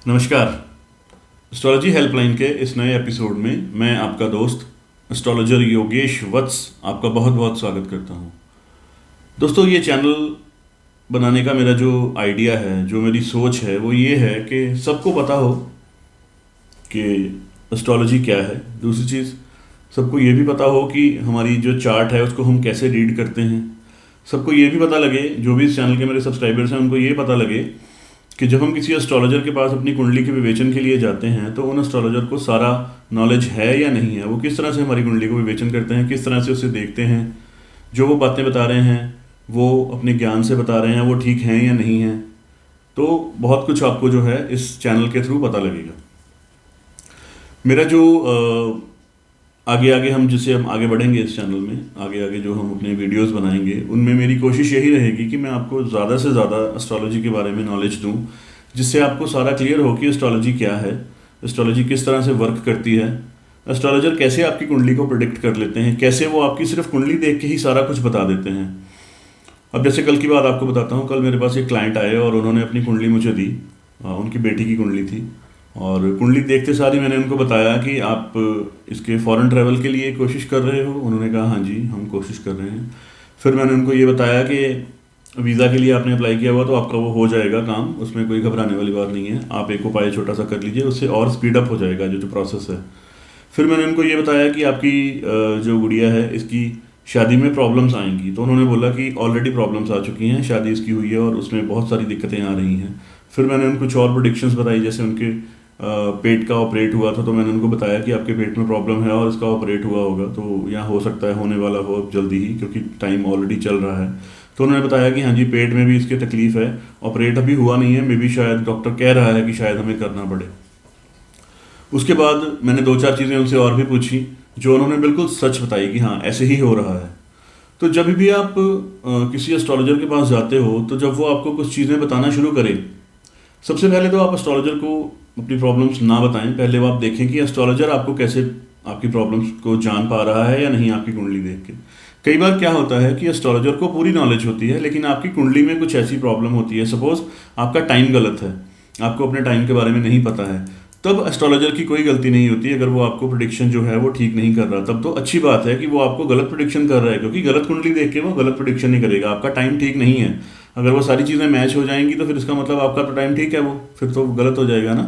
नमस्कार। Astrology helpline के इस नए एपिसोड में मैं आपका दोस्त एस्ट्रोलॉजर योगेश वत्स आपका बहुत बहुत स्वागत करता हूं। दोस्तों, ये चैनल बनाने का मेरा जो आइडिया है, जो मेरी सोच है, वो ये है कि सबको पता हो कि एस्ट्रोलॉजी क्या है। दूसरी चीज़, सबको ये भी पता हो कि हमारी जो चार्ट है उसको हम कैसे रीड करते हैं। सबको ये भी पता लगे, जो भी इस चैनल के मेरे सब्सक्राइबर्स हैं उनको ये पता लगे कि जब हम किसी एस्ट्रोलॉजर के पास अपनी कुंडली के विवेचन के लिए जाते हैं तो उन एस्ट्रोलॉजर को सारा नॉलेज है या नहीं है, वो किस तरह से हमारी कुंडली को विवेचन करते हैं, किस तरह से उसे देखते हैं, जो वो बातें बता रहे हैं वो अपने ज्ञान से बता रहे हैं, वो ठीक हैं या नहीं हैं। तो बहुत कुछ आपको जो है इस चैनल के थ्रू पता लगेगा। मेरा जो आगे आगे हम जिससे हम आगे बढ़ेंगे इस चैनल में, आगे आगे जो हम अपने वीडियोस बनाएंगे, उनमें मेरी कोशिश यही रहेगी कि मैं आपको ज़्यादा से ज़्यादा एस्ट्रोलॉजी के बारे में नॉलेज दूं, जिससे आपको सारा क्लियर हो कि एस्ट्रोलॉजी क्या है, एस्ट्रोलॉजी किस तरह से वर्क करती है, एस्ट्रोलॉजर कैसे आपकी कुंडली को प्रिडिक्ट कर लेते हैं, कैसे वो आपकी सिर्फ कुंडली देख के ही सारा कुछ बता देते हैं। अब जैसे कल की बात आपको बताता हूँ। कल मेरे पास एक क्लाइंट आए और उन्होंने अपनी कुंडली मुझे दी। उनकी बेटी की कुंडली थी और कुंडली देखते सार ही मैंने उनको बताया कि आप इसके फॉरेन ट्रैवल के लिए कोशिश कर रहे हो। उन्होंने कहा हाँ जी, हम कोशिश कर रहे हैं। फिर मैंने उनको ये बताया कि वीज़ा के लिए आपने अप्लाई किया हुआ तो आपका वो हो जाएगा काम, उसमें कोई घबराने वाली बात नहीं है। आप एक उपाय छोटा सा कर लीजिए, उससे और स्पीड अप हो जाएगा जो जो प्रोसेस है। फिर मैंने उनको ये बताया कि आपकी जो गुड़िया है इसकी शादी में प्रॉब्लम्स आएंगी। तो उन्होंने बोला कि ऑलरेडी प्रॉब्लम्स आ चुकी हैं, शादी इसकी हुई है और उसमें बहुत सारी दिक्कतें आ रही हैं। फिर मैंने उनको कुछ और प्रोडिक्शंस बताई, जैसे उनके पेट का ऑपरेट हुआ था तो मैंने उनको बताया कि आपके पेट में प्रॉब्लम है और इसका ऑपरेट हुआ होगा, तो यहाँ हो सकता है होने वाला हो अब जल्दी ही, क्योंकि टाइम ऑलरेडी चल रहा है। तो उन्होंने बताया कि हाँ जी, पेट में भी इसके तकलीफ है, ऑपरेट अभी हुआ नहीं है, मे बी शायद डॉक्टर कह रहा है कि शायद हमें करना पड़े। उसके बाद मैंने दो चार चीज़ें उनसे और भी पूछी जो उन्होंने बिल्कुल सच बताई कि हाँ ऐसे ही हो रहा है। तो जब भी आप किसी एस्ट्रोलॉजर के पास जाते हो तो जब वो आपको कुछ चीज़ें बताना शुरू करें, सबसे पहले तो आप एस्ट्रोलॉजर को अपनी प्रॉब्लम्स ना बताएं। पहले वो आप देखें कि एस्ट्रोलॉजर आपको कैसे आपकी प्रॉब्लम्स को जान पा रहा है या नहीं आपकी कुंडली देख के। कई बार क्या होता है कि एस्ट्रोलॉजर को पूरी नॉलेज होती है लेकिन आपकी कुंडली में कुछ ऐसी प्रॉब्लम होती है, सपोज आपका टाइम गलत है, आपको अपने टाइम के बारे में नहीं पता है, तब एस्ट्रोलॉजर की कोई गलती नहीं होती अगर वो आपको प्रिडिक्शन जो है वो ठीक नहीं कर रहा। तब तो अच्छी बात है कि वो आपको गलत प्रिडिक्शन कर रहा है, क्योंकि गलत कुंडली देख के वो गलत प्रिडिक्शन नहीं करेगा। आपका टाइम ठीक नहीं है, अगर वो सारी चीज़ें मैच हो जाएंगी तो फिर इसका मतलब आपका तो टाइम ठीक है, वो फिर तो गलत हो जाएगा ना।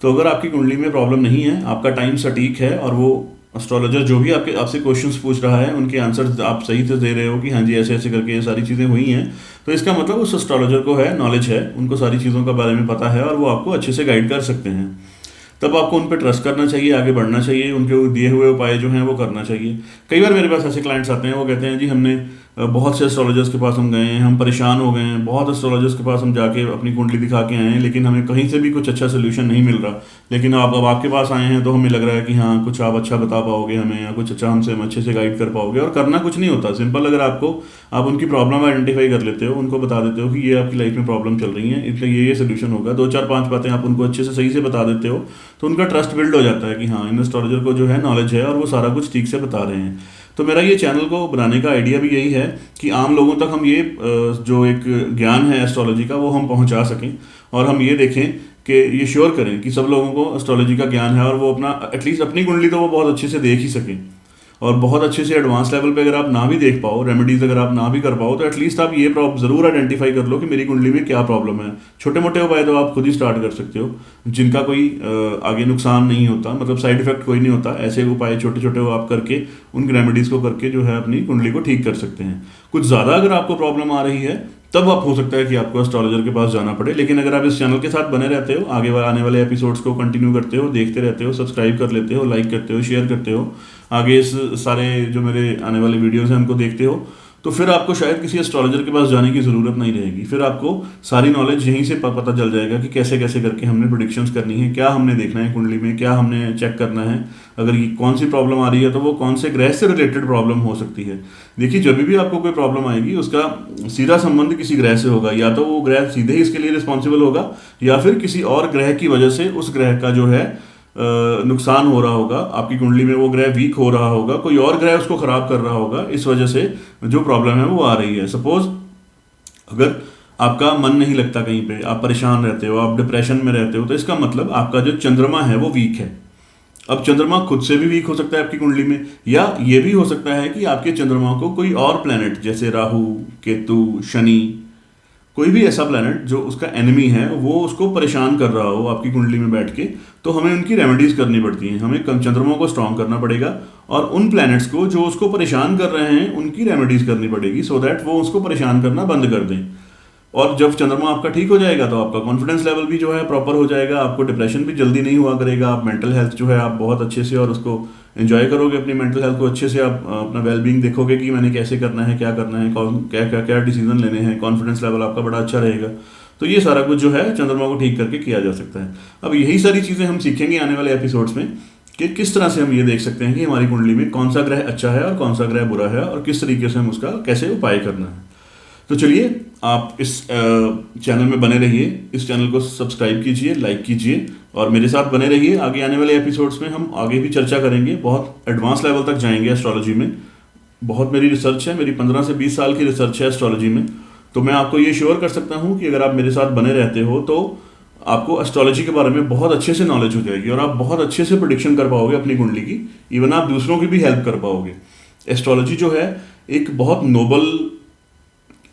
तो अगर आपकी कुंडली में प्रॉब्लम नहीं है, आपका टाइम सटीक है और वो एस्ट्रोलॉजर जो भी आपसे क्वेश्चंस पूछ रहा है उनके आंसर आप सही से दे रहे हो कि हाँ जी ऐसे ऐसे करके ये सारी चीज़ें हुई हैं, तो इसका मतलब उस एस्ट्रोलॉजर को है, नॉलेज है, उनको सारी चीज़ों के बारे में पता है और वो आपको अच्छे से गाइड कर सकते हैं। तब आपको उन पर ट्रस्ट करना चाहिए, आगे बढ़ना चाहिए, उनके दिए हुए उपाय जो हैं वो करना चाहिए। कई बार मेरे पास ऐसे क्लाइंट्स आते हैं, वो कहते हैं जी हमने बहुत से एस्ट्रोलॉजर्स के पास हम गए हैं, हम परेशान हो गए हैं, बहुत एस्ट्रोलॉजर्स के पास हम जाके अपनी कुंडली दिखा के आए हैं लेकिन हमें कहीं से भी कुछ अच्छा सोल्यूशन नहीं मिल रहा। लेकिन आप अब आपके पास आए हैं तो हमें लग रहा है कि हाँ कुछ आप अच्छा बता पाओगे हमें, या कुछ अच्छा हमसे हम अच्छे से गाइड कर पाओगे। और करना कुछ नहीं होता, सिंपल, अगर आप उनकी प्रॉब्लम आइडेंटिफाई कर लेते हो, उनको बता देते हो कि ये आपकी लाइफ में प्रॉब्लम चल रही है, इसलिए ये सोल्यूशन होगा, दो चार पांच बातें आप उनको अच्छे से सही से बता देते हो, तो उनका ट्रस्ट बिल्ड हो जाता है कि हाँ इन एस्ट्रोलॉजर को जो है नॉलेज है और वो सारा कुछ ठीक से बता रहे हैं। तो मेरा ये चैनल को बनाने का आइडिया भी यही है कि आम लोगों तक हम ये जो एक ज्ञान है एस्ट्रोलॉजी का वो हम पहुंचा सकें, और हम ये देखें कि ये श्योर करें कि सब लोगों को एस्ट्रोलॉजी का ज्ञान है और वो अपना एटलीस्ट अपनी कुंडली तो वो बहुत अच्छे से देख ही सकें। और बहुत अच्छे से एडवांस लेवल पे अगर आप ना भी देख पाओ, रेमेडीज अगर आप ना भी कर पाओ, तो एटलीस्ट आप ये ज़रूर आइडेंटिफाई कर लो कि मेरी कुंडली में क्या प्रॉब्लम है। छोटे मोटे उपाय तो आप खुद ही स्टार्ट कर सकते हो, जिनका कोई आगे नुकसान नहीं होता, मतलब साइड इफेक्ट कोई नहीं होता। ऐसे उपाय छोटे छोटे वो आप करके उन रेमेडीज़ को करके जो है अपनी कुंडली को ठीक कर सकते हैं। कुछ ज़्यादा अगर आपको प्रॉब्लम आ रही है तब आप हो सकता है कि आपको एस्ट्रोलॉजर के पास जाना पड़े। लेकिन अगर आप इस चैनल के साथ बने रहते हो, आगे आने वाले एपिसोड्स को कंटिन्यू करते हो, देखते रहते हो, सब्सक्राइब कर लेते हो, लाइक करते हो, शेयर करते हो, आगे इस सारे जो मेरे आने वाले वीडियोस हैं उनको देखते हो, तो फिर आपको शायद किसी एस्ट्रोलॉजर के पास जाने की ज़रूरत नहीं रहेगी। फिर आपको सारी नॉलेज यहीं से पता चल जाएगा कि कैसे कैसे करके हमने प्रिडिक्शंस करनी है, क्या हमने देखना है कुंडली में, क्या हमने चेक करना है, अगर ये कौन सी प्रॉब्लम आ रही है तो वो कौन से ग्रह से रिलेटेड प्रॉब्लम हो सकती है। देखिए, जब भी आपको कोई प्रॉब्लम आएगी उसका सीधा संबंध किसी ग्रह से होगा, या तो वो ग्रह सीधे ही इसके लिए रिस्पॉन्सिबल होगा या फिर किसी और ग्रह की वजह से उस ग्रह का जो है नुकसान हो रहा होगा, आपकी कुंडली में वो ग्रह वीक हो रहा होगा, कोई और ग्रह उसको खराब कर रहा होगा, इस वजह से जो प्रॉब्लम है वो आ रही है। सपोज अगर आपका मन नहीं लगता कहीं पे, आप परेशान रहते हो, आप डिप्रेशन में रहते हो, तो इसका मतलब आपका जो चंद्रमा है वो वीक है। अब चंद्रमा खुद से भी वीक हो सकता है आपकी कुंडली में, या ये भी हो सकता है कि आपके चंद्रमा को कोई और प्लेनेट जैसे राहु, केतु, शनि, कोई भी ऐसा प्लेनेट जो उसका एनिमी है वो उसको परेशान कर रहा हो आपकी कुंडली में बैठ के। तो हमें उनकी रेमेडीज करनी पड़ती हैं, हमें चंद्रमा को स्ट्रांग करना पड़ेगा और उन प्लैनेट्स को जो उसको परेशान कर रहे हैं उनकी रेमेडीज करनी पड़ेगी, सो दैट वो उसको परेशान करना बंद कर दें। और जब चंद्रमा आपका ठीक हो जाएगा तो आपका कॉन्फिडेंस लेवल भी जो है प्रॉपर हो जाएगा, आपको डिप्रेशन भी जल्दी नहीं हुआ करेगा, आप मेंटल हेल्थ जो है आप बहुत अच्छे से और उसको एंजॉय करोगे, अपनी मेंटल हेल्थ को अच्छे से आप अपना वेलबींग देखोगे कि मैंने कैसे करना है, क्या करना है, कौन क्या क्या क्या डिसीजन लेने हैं, कॉन्फिडेंस लेवल आपका बड़ा अच्छा रहेगा। तो ये सारा कुछ जो है चंद्रमा को ठीक करके किया जा सकता है। अब यही सारी चीज़ें हम सीखेंगे आने वाले एपिसोड्स में कि किस तरह से हम ये देख सकते हैं कि हमारी कुंडली में कौन सा ग्रह अच्छा है और कौन सा ग्रह बुरा है और किस तरीके से हम उसका कैसे उपाय करना है। तो चलिए आप इस चैनल में बने रहिए, इस चैनल को सब्सक्राइब कीजिए, लाइक कीजिए और मेरे साथ बने रहिए। आगे आने वाले एपिसोड्स में हम आगे भी चर्चा करेंगे, बहुत एडवांस लेवल तक जाएंगे एस्ट्रोलॉजी में। बहुत मेरी रिसर्च है, मेरी 15 से 20 साल की रिसर्च है एस्ट्रोलॉजी में। तो मैं आपको ये श्योर कर सकता हूँ कि अगर आप मेरे साथ बने रहते हो तो आपको एस्ट्रोलॉजी के बारे में बहुत अच्छे से नॉलेज हो जाएगी और आप बहुत अच्छे से प्रेडिक्शन कर पाओगे अपनी कुंडली की। इवन आप दूसरों की भी हेल्प कर पाओगे। एस्ट्रोलॉजी जो है एक बहुत नोबल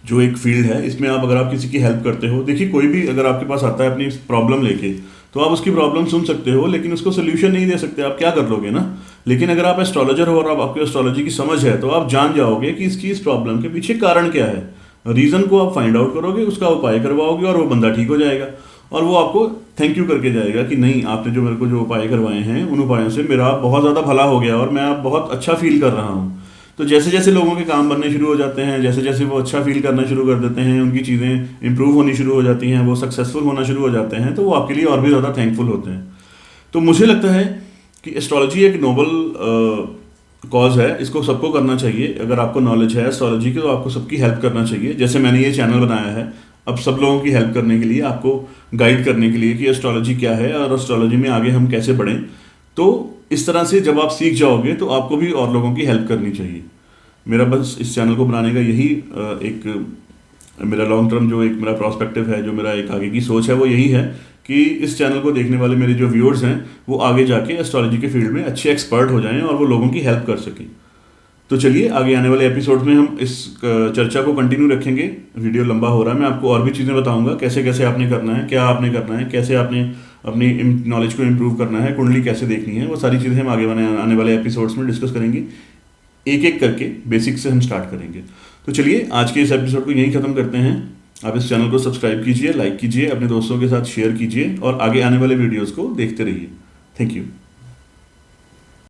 जो एक फील्ड है, इसमें आप अगर आप किसी की हेल्प करते हो, देखिए कोई भी अगर आपके पास आता है अपनी प्रॉब्लम लेके तो आप उसकी प्रॉब्लम सुन सकते हो लेकिन उसको सोल्यूशन नहीं दे सकते, आप क्या कर लोगे ना। लेकिन अगर आप एस्ट्रोलॉजर हो और आप आपको एस्ट्रोलॉजी की समझ है तो आप जान जाओगे कि इसकी इस प्रॉब्लम के पीछे कारण क्या है, रीज़न को आप फाइंड आउट करोगे, उसका उपाय करवाओगे और वो बंदा ठीक हो जाएगा और वो आपको थैंक यू करके जाएगा कि नहीं आपने जो मेरे को जो उपाय करवाए हैं उन उपायों से मेरा बहुत ज़्यादा भला हो गया और मैं अब बहुत अच्छा फील कर रहा हूँ। तो जैसे जैसे लोगों के काम बनने शुरू हो जाते हैं, जैसे जैसे वो अच्छा फील करना शुरू कर देते हैं, उनकी चीज़ें इंप्रूव होनी शुरू हो जाती हैं, वो सक्सेसफुल होना शुरू हो जाते हैं, तो वो आपके लिए और भी ज़्यादा थैंकफुल होते हैं। तो मुझे लगता है कि एस्ट्रोलॉजी एक नोबल कॉज है, इसको सबको करना चाहिए। अगर आपको नॉलेज है एस्ट्रोलॉजी की तो आपको सबकी हेल्प करना चाहिए। जैसे मैंने ये चैनल बनाया है अब सब लोगों की हेल्प करने के लिए, आपको गाइड करने के लिए कि एस्ट्रोलॉजी क्या है और एस्ट्रोलॉजी में आगे हम कैसे बढ़ें। तो इस तरह से जब आप सीख जाओगे तो आपको भी और लोगों की हेल्प करनी चाहिए। मेरा बस इस चैनल को बनाने का यही एक मेरा लॉन्ग टर्म जो एक मेरा प्रॉस्पेक्टिव है, जो मेरा एक आगे की सोच है वो यही है कि इस चैनल को देखने वाले मेरे जो व्यूअर्स हैं वो आगे जाके एस्ट्रोलॉजी के फील्ड में अच्छे एक्सपर्ट हो जाएं और वो लोगों की हेल्प कर सकें। तो चलिए आगे आने वाले एपिसोड में हम इस चर्चा को कंटिन्यू रखेंगे। वीडियो लंबा हो रहा है, मैं आपको और भी चीज़ें बताऊंगा कैसे कैसे आपने करना है, क्या आपने करना है, कैसे आपने अपनी नॉलेज को इम्प्रूव करना है, कुंडली कैसे देखनी है, वो सारी चीज़ें हम आगे आने वाले एपिसोड्स में डिस्कस करेंगे। एक एक करके बेसिक से हम स्टार्ट करेंगे। तो चलिए आज के इस एपिसोड को यहीं ख़त्म करते हैं। आप इस चैनल को सब्सक्राइब कीजिए, लाइक कीजिए, अपने दोस्तों के साथ शेयर कीजिए और आगे आने वाले वीडियोज़ को देखते रहिए। Thank you.